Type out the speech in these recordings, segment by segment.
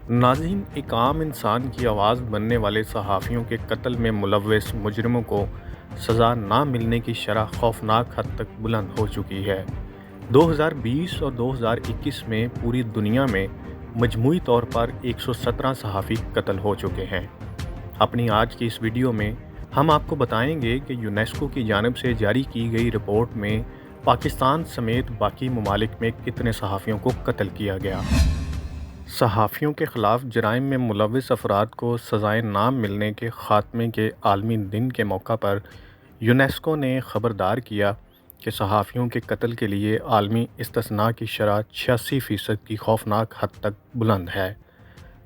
ناظرین، ایک عام انسان کی آواز بننے والے صحافیوں کے قتل میں ملوث مجرموں کو سزا نہ ملنے کی شرح خوفناک حد تک بلند ہو چکی ہے۔ 2020 اور 2021 میں پوری دنیا میں مجموعی طور پر 117 صحافی قتل ہو چکے ہیں۔ اپنی آج کی اس ویڈیو میں ہم آپ کو بتائیں گے کہ یونیسکو کی جانب سے جاری کی گئی رپورٹ میں پاکستان سمیت باقی ممالک میں کتنے صحافیوں کو قتل کیا گیا۔ صحافیوں کے خلاف جرائم میں ملوث افراد کو سزائیں نہ ملنے کے خاتمے کے عالمی دن کے موقع پر یونیسکو نے خبردار کیا کہ صحافیوں کے قتل کے لیے عالمی استثناء کی شرح 86% کی خوفناک حد تک بلند ہے۔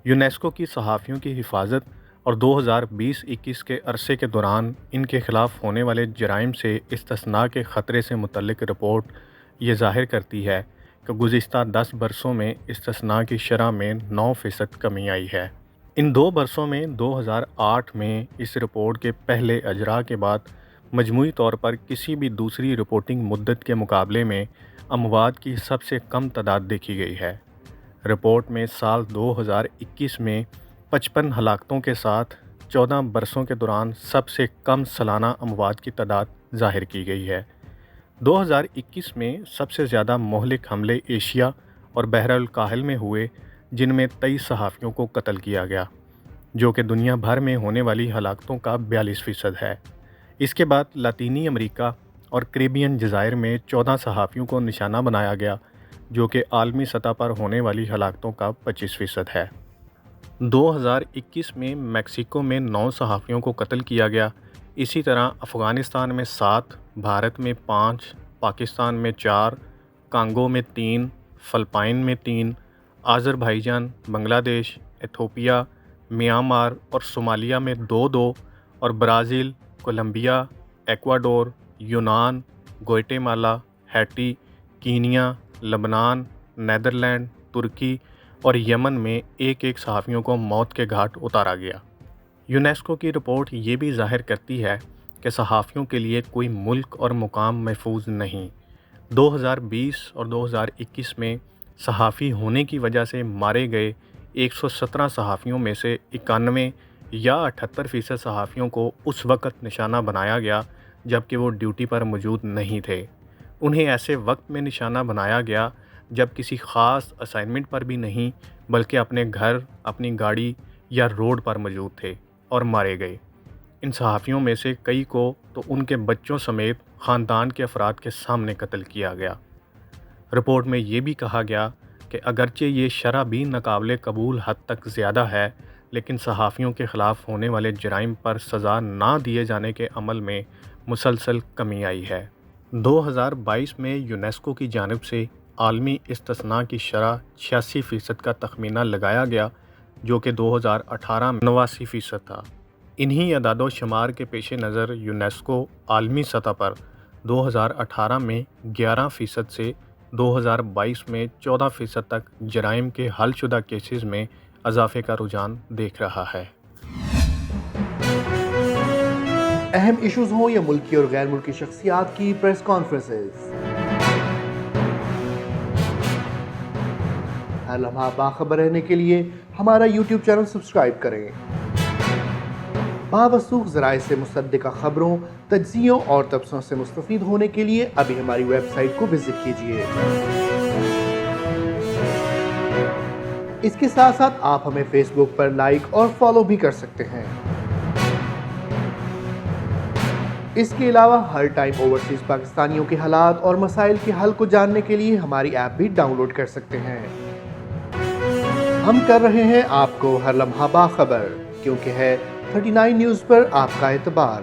یونیسکو کی صحافیوں کی حفاظت اور 2020-21 کے عرصے کے دوران ان کے خلاف ہونے والے جرائم سے استثناء کے خطرے سے متعلق رپورٹ یہ ظاہر کرتی ہے کہ گزشتہ 10 برسوں میں استثناء کی شرح میں 9% کمی آئی ہے۔ ان 2 برسوں میں 2008 میں اس رپورٹ کے پہلے اجراء کے بعد مجموعی طور پر کسی بھی دوسری رپورٹنگ مدت کے مقابلے میں اموات کی سب سے کم تعداد دیکھی گئی ہے۔ رپورٹ میں سال 2021 میں 55 ہلاکتوں کے ساتھ 14 برسوں کے دوران سب سے کم سالانہ اموات کی تعداد ظاہر کی گئی ہے۔ 2021 میں سب سے زیادہ مہلک حملے ایشیا اور بحر الکاہل میں ہوئے، جن میں 23 صحافیوں کو قتل کیا گیا، جو کہ دنیا بھر میں ہونے والی ہلاکتوں کا 42% ہے۔ اس کے بعد لاطینی امریکہ اور کریبین جزائر میں 14 صحافیوں کو نشانہ بنایا گیا، جو کہ عالمی سطح پر ہونے والی ہلاکتوں کا 25% ہے۔ 2021 میں میکسیکو میں 9 صحافیوں کو قتل کیا گیا۔ اسی طرح افغانستان میں 7، بھارت میں 5، پاکستان میں 4، کانگو میں 3، فلپائن میں 3، آذربائیجان، بنگلہ دیش، ایتھوپیا، میانمار اور صومالیہ میں 2 اور برازیل، کولمبیا، ایکواڈور، یونان، گوئٹے مالا، ہیٹی، کینیا، لبنان، نیدرلینڈ، ترکی اور یمن میں 1 صحافیوں کو موت کے گھاٹ اتارا گیا۔ یونیسکو کی رپورٹ یہ بھی ظاہر کرتی ہے کہ صحافیوں کے لیے کوئی ملک اور مقام محفوظ نہیں۔ 2020 اور 2021 میں صحافی ہونے کی وجہ سے مارے گئے 117 صحافیوں میں سے 91 یا 78% صحافیوں کو اس وقت نشانہ بنایا گیا جبکہ وہ ڈیوٹی پر موجود نہیں تھے۔ انہیں ایسے وقت میں نشانہ بنایا گیا جب کسی خاص اسائنمنٹ پر بھی نہیں، بلکہ اپنے گھر، اپنی گاڑی یا روڈ پر موجود تھے اور مارے گئے۔ ان صحافیوں میں سے کئی کو تو ان کے بچوں سمیت خاندان کے افراد کے سامنے قتل کیا گیا۔ رپورٹ میں یہ بھی کہا گیا کہ اگرچہ یہ شرح بھی ناقابل قبول حد تک زیادہ ہے، لیکن صحافیوں کے خلاف ہونے والے جرائم پر سزا نہ دیے جانے کے عمل میں مسلسل کمی آئی ہے۔ 2022 میں یونیسکو کی جانب سے عالمی استثناء کی شرح 86% کا تخمینہ لگایا گیا، جو کہ 2018 میں 89% تھا۔ انہی اعداد و شمار کے پیش نظر یونیسکو عالمی سطح پر 2018 میں 11% سے 2022 میں 14% تک جرائم کے حل شدہ کیسز میں اضافے کا رجحان دیکھ رہا ہے۔ اہم ایشوز ہوں یا ملکی اور غیر ملکی شخصیات کی پریس کانفرنسز، ہر لمحہ باخبر رہنے کے لیے ہمارا یوٹیوب چینل سبسکرائب کریں۔ باوثوق ذرائع سے مصدقہ خبروں، تجزیوں اور تبصروں سے مستفید ہونے کے لیے ابھی ہماری ویب سائٹ کو وزٹ کیجیے۔ اس کے ساتھ ساتھ آپ ہمیں فیس بک پر لائک اور فالو بھی کر سکتے ہیں۔ اس کے علاوہ ہر ٹائم اوورسیز پاکستانیوں کے حالات اور مسائل کے حل کو جاننے کے لیے ہماری ایپ بھی ڈاؤن لوڈ کر سکتے ہیں۔ ہم کر رہے ہیں آپ کو ہر لمحہ باخبر، کیونکہ ہے 39 نیوز پر آپ کا اعتبار۔